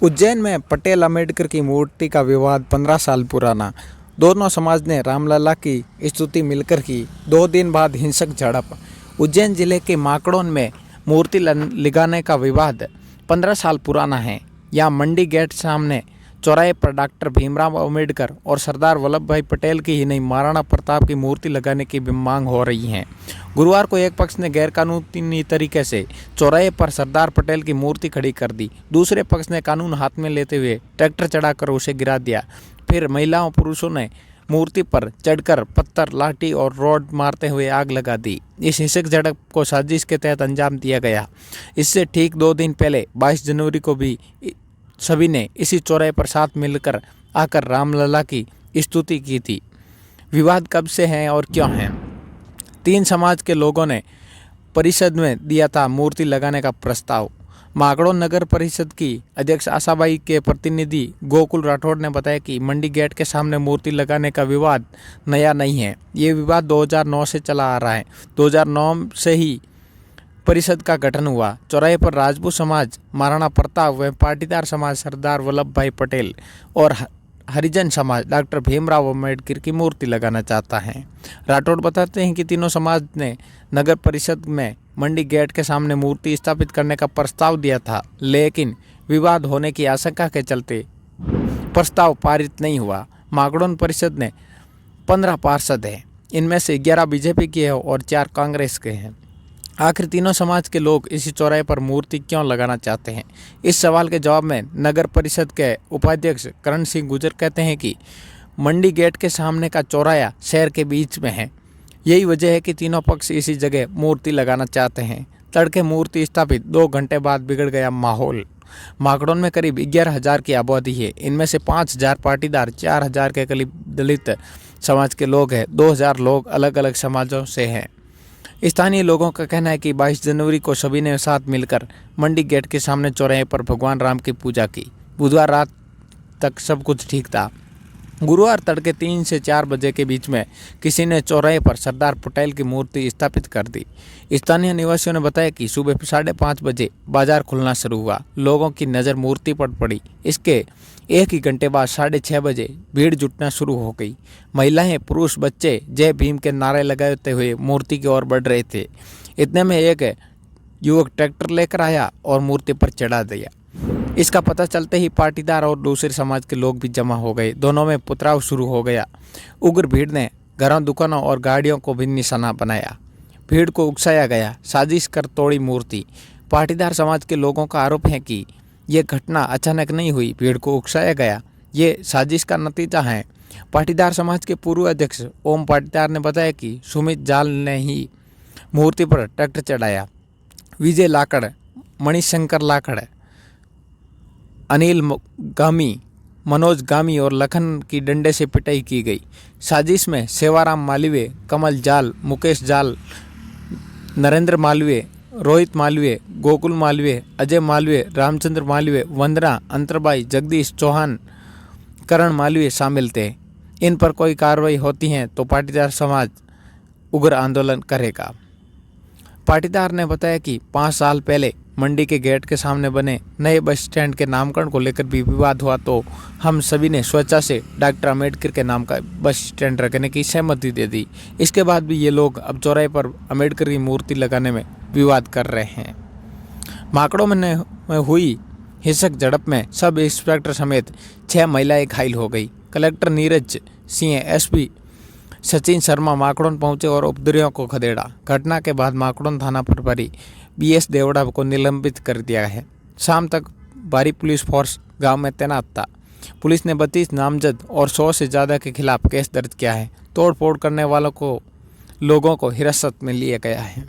उज्जैन में पटेल अम्बेडकर की मूर्ति का विवाद 15 साल पुराना। दोनों समाज ने रामलला की स्तुति मिलकर की। 2 दिन बाद हिंसक झड़प। उज्जैन जिले के माकड़ोन में मूर्ति लगाने का विवाद 15 साल पुराना है। यहाँ मंडी गेट सामने चौराहे पर डॉक्टर भीमराव अम्बेडकर और सरदार वल्लभ भाई पटेल की ही नहीं, महाराणा प्रताप की मूर्ति लगाने की भी मांग हो रही है। गुरुवार को एक पक्ष ने गैरकानूनी तरीके से चौराहे पर सरदार पटेल की मूर्ति खड़ी कर दी। दूसरे पक्ष ने कानून हाथ में लेते हुए ट्रैक्टर चढ़ाकर उसे गिरा दिया। फिर महिलाओं पुरुषों ने मूर्ति पर चढ़कर पत्थर, लाठी और रॉड मारते हुए आग लगा दी। इस हिंसक झड़प को साजिश के तहत अंजाम दिया गया। इससे ठीक 2 दिन पहले 22 जनवरी को भी सभी ने इसी चौराहे पर साथ मिलकर आकर रामलला की स्तुति की थी। विवाद कब से है और क्यों है? 3 समाज के लोगों ने परिषद में दिया था मूर्ति लगाने का प्रस्ताव। माकड़ोन नगर परिषद की अध्यक्ष आशाबाई के प्रतिनिधि गोकुल राठौड़ ने बताया कि मंडी गेट के सामने मूर्ति लगाने का विवाद नया नहीं है। ये विवाद 2009 से चला आ रहा है। 2009 से ही परिषद का गठन हुआ। चौराहे पर राजपूत समाज महाराणा प्रताप व पाटीदार समाज सरदार वल्लभ भाई पटेल और हरिजन समाज डॉक्टर भीमराव अम्बेडकर की मूर्ति लगाना चाहता है। राठौड़ बताते हैं कि तीनों समाज ने नगर परिषद में मंडी गेट के सामने मूर्ति स्थापित करने का प्रस्ताव दिया था, लेकिन विवाद होने की आशंका के चलते प्रस्ताव पारित नहीं हुआ। माकड़ोन परिषद ने 15 पार्षद हैं। इनमें से 11 बीजेपी के हैं और 4 कांग्रेस के हैं। आखिर तीनों समाज के लोग इसी चौराहे पर मूर्ति क्यों लगाना चाहते हैं? इस सवाल के जवाब में नगर परिषद के उपाध्यक्ष करण सिंह गुर्जर कहते हैं कि मंडी गेट के सामने का चौराहा शहर के बीच में है। यही वजह है कि तीनों पक्ष इसी जगह मूर्ति लगाना चाहते हैं। तड़के मूर्ति स्थापित 2 घंटे बाद बिगड़ गया माहौल। माकड़ोन में करीब 11,000 की आबादी है। इनमें से 5,000 पाटीदार, 4,000 के करीब दलित समाज के लोग हैं। 2,000 लोग अलग अलग समाजों से हैं। स्थानीय लोगों का कहना है कि 22 जनवरी को सभी ने साथ मिलकर मंडी गेट के सामने चौराहे पर भगवान राम की पूजा की। बुधवार रात तक सब कुछ ठीक था। गुरुवार तड़के 3 से 4 बजे के बीच में किसी ने चौराहे पर सरदार पटेल की मूर्ति स्थापित कर दी। स्थानीय निवासियों ने बताया कि सुबह 5:30 बजे बाजार खुलना शुरू हुआ। लोगों की नज़र मूर्ति पर पड़ी। इसके 1 ही घंटे बाद 6:30 बजे भीड़ जुटना शुरू हो गई। महिलाएं, पुरुष, बच्चे जय भीम के नारे लगाते हुए मूर्ति की ओर बढ़ रहे थे। इतने में एक युवक ट्रैक्टर लेकर आया और मूर्ति पर चढ़ा दिया। इसका पता चलते ही पाटीदार और दूसरे समाज के लोग भी जमा हो गए। दोनों में पथराव शुरू हो गया। उग्र भीड़ ने घरों, दुकानों और गाड़ियों को भी निशाना बनाया। भीड़ को उकसाया गया, साजिश कर तोड़ी मूर्ति। पाटीदार समाज के लोगों का आरोप है कि ये घटना अचानक नहीं हुई, भीड़ को उकसाया गया। ये साजिश का नतीजा है। पाटीदार समाज के पूर्व अध्यक्ष ओम पाटीदार ने बताया कि सुमित जाल ने ही मूर्ति पर ट्रैक्टर चढ़ाया। विजय लाकड़, मणिशंकर लाकड़, अनिल गामी, मनोज गामी और लखन की डंडे से पिटाई की गई। साजिश में सेवाराम मालवीय, कमल जाल, मुकेश जाल, नरेंद्र मालवीय, रोहित मालवीय, गोकुल मालवीय, अजय मालवीय, रामचंद्र मालवीय, वंदना, अंतरबाई, जगदीश चौहान, करण मालवीय शामिल थे। इन पर कोई कार्रवाई होती है तो पाटीदार समाज उग्र आंदोलन करेगा। पाटीदार ने बताया कि 5 साल पहले मंडी के गेट के सामने बने नए बस स्टैंड के नामकरण को लेकर भी विवाद हुआ, तो हम सभी ने स्वेच्छा से डॉक्टर अम्बेडकर के नाम का बस स्टैंड रखने की सहमति दे दी। इसके बाद भी ये लोग अब चौराहे पर अम्बेडकर की मूर्ति लगाने में विवाद कर रहे हैं। माकड़ों में हुई हिंसक झड़प में सब इंस्पेक्टर समेत 6 महिलाएं घायल हो गई। कलेक्टर नीरज सिंह, एसपी सचिन शर्मा माकड़ोन पहुंचे और उपद्रवियों को खदेड़ा। घटना के बाद माकड़ोन थाना प्रभारी BS देवड़ा को निलंबित कर दिया है। शाम तक भारी पुलिस फोर्स गांव में तैनात था। पुलिस ने 32 नामजद और 100 से ज़्यादा के खिलाफ केस दर्ज किया है। तोड़फोड़ करने वालों को लोगों को हिरासत में लिया गया है।